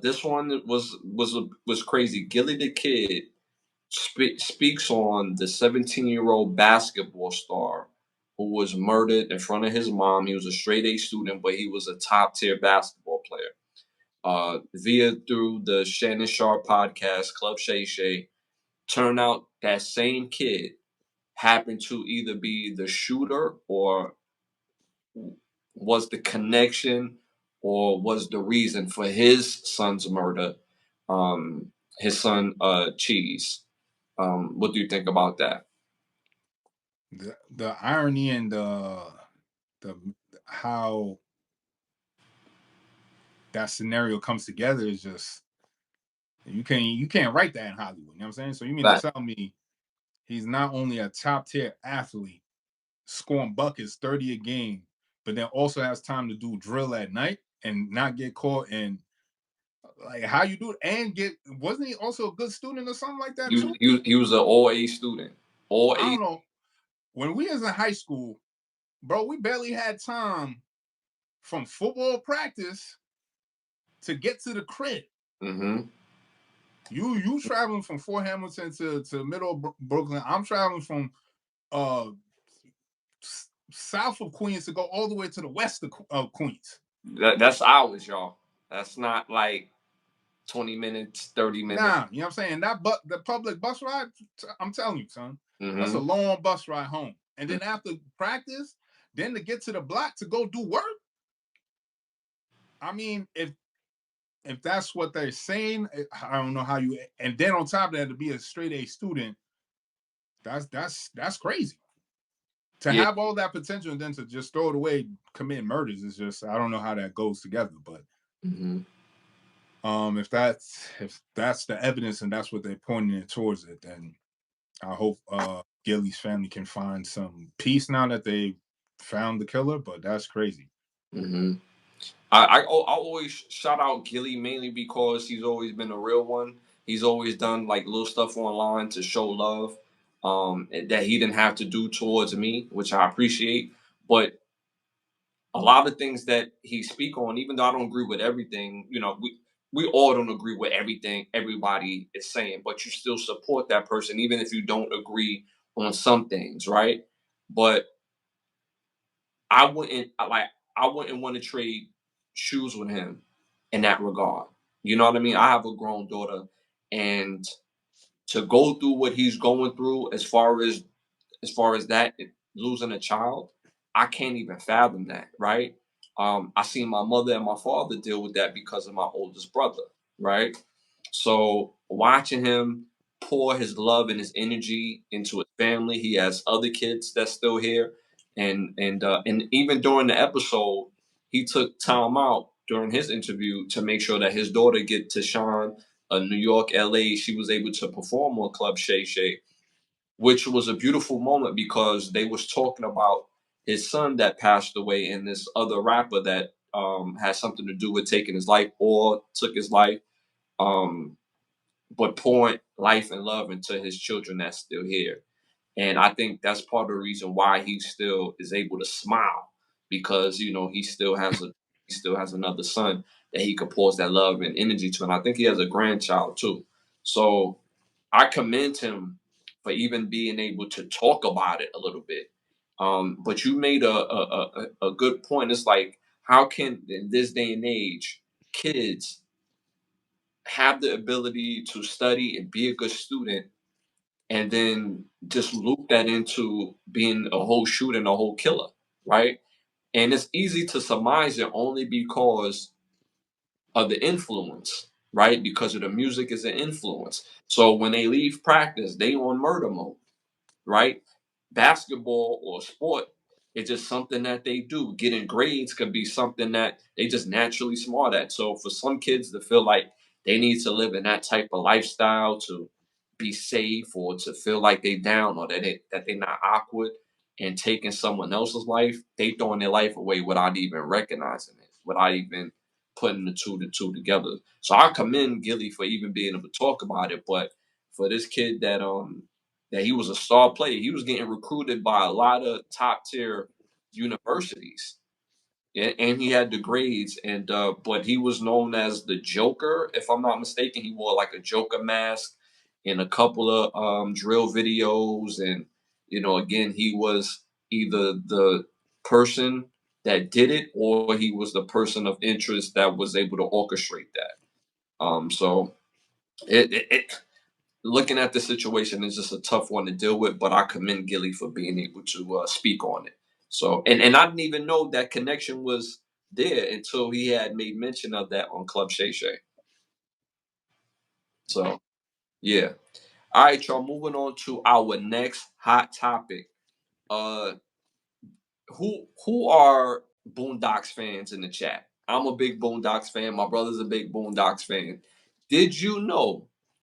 This one was crazy. Gillie the Kid speaks on the 17-year-old basketball star who was murdered in front of his mom. He was a straight A student, but he was a top tier basketball player. Via through the Shannon Sharp podcast, Club Shay Shay, turned out that same kid happened to either be the shooter or was the connection or was the reason for his son's murder. His son, Cheese. What do you think about that? The irony and the how that scenario comes together is just you can't write that in Hollywood. You know what I'm saying? So you mean to tell me he's not only a top tier athlete, scoring buckets 30 a game, but then also has time to do drill at night and not get caught and like how you do it and get wasn't he also a good student or something like that too? He was an all A student. All I A. don't know. When we was in high school, bro, we barely had time from football practice to get to the crib. Mm-hmm. You traveling from Fort Hamilton to middle Brooklyn. I'm traveling from south of Queens to go all the way to the west of Queens. That's hours, y'all. That's not like 20 minutes, 30 minutes. Nah, you know what I'm saying? The public bus ride, I'm telling you, son, that's a long bus ride home. And then after practice, then to get to the block to go do work. I mean, if that's what they're saying, I don't know how you. And then on top of that, to be a straight A student, that's crazy. To have all that potential and then to just throw it away, commit murders is just I don't know how that goes together. But if that's the evidence and that's what they're pointing towards it, then I hope Gillie's family can find some peace now that they found the killer. But that's crazy. I always shout out Gillie mainly because he's always been a real one. He's always done like little stuff online to show love that he didn't have to do towards me, which I appreciate. But a lot of things that he speak on, even though I don't agree with everything, we all don't agree with everything everybody is saying, but you still support that person even if you don't agree on some things, right? But I wouldn't want to trade shoes with him in that regard. You know what I mean? I have a grown daughter, and to go through what he's going through as far as that losing a child, I can't even fathom that, right? I seen my mother and my father deal with that because of my oldest brother, right? So watching him pour his love and his energy into his family, he has other kids that's still here, and even during the episode, he took time out during his interview to make sure that his daughter get to shine. New York, LA, she was able to perform on Club Shay Shay, which was a beautiful moment because they was talking about his son that passed away and this other rapper that has something to do with taking his life or took his life, but pouring life and love into his children that's still here. And I think that's part of the reason why he still is able to smile because he still has another son that he could pour that love and energy to, and I think he has a grandchild too. So I commend him for even being able to talk about it a little bit. But you made a good point. It's like, how can in this day and age kids have the ability to study and be a good student, and then just loop that into being a whole shooter and a whole killer, right? And it's easy to surmise it only because of the influence, right? Because of the music is an influence. So when they leave practice, they on murder mode, right? Basketball or sport, it's just something that they do. Getting grades could be something that they just naturally smart at. So for some kids to feel like they need to live in that type of lifestyle to be safe or to feel like they down or that they're not awkward and taking someone else's life, they throwing their life away without even recognizing it, without even putting the two together. So I commend Gillie for even being able to talk about it. But for this kid that he was a star player, he was getting recruited by a lot of top tier universities. and he had the grades, and but he was known as the Joker, if I'm not mistaken. He wore like a Joker mask in a couple of drill videos, and again, he was either the person that did it, or he was the person of interest that was able to orchestrate that. So it looking at the situation is just a tough one to deal with, but I commend Gillie for being able to speak on it. So, and I didn't even know that connection was there until he had made mention of that on Club Shay Shay. So, yeah. All right, y'all. Moving on to our next hot topic. Uh, who are Boondocks fans in the chat? I'm a big Boondocks fan. My brother's a big Boondocks fan. Did you know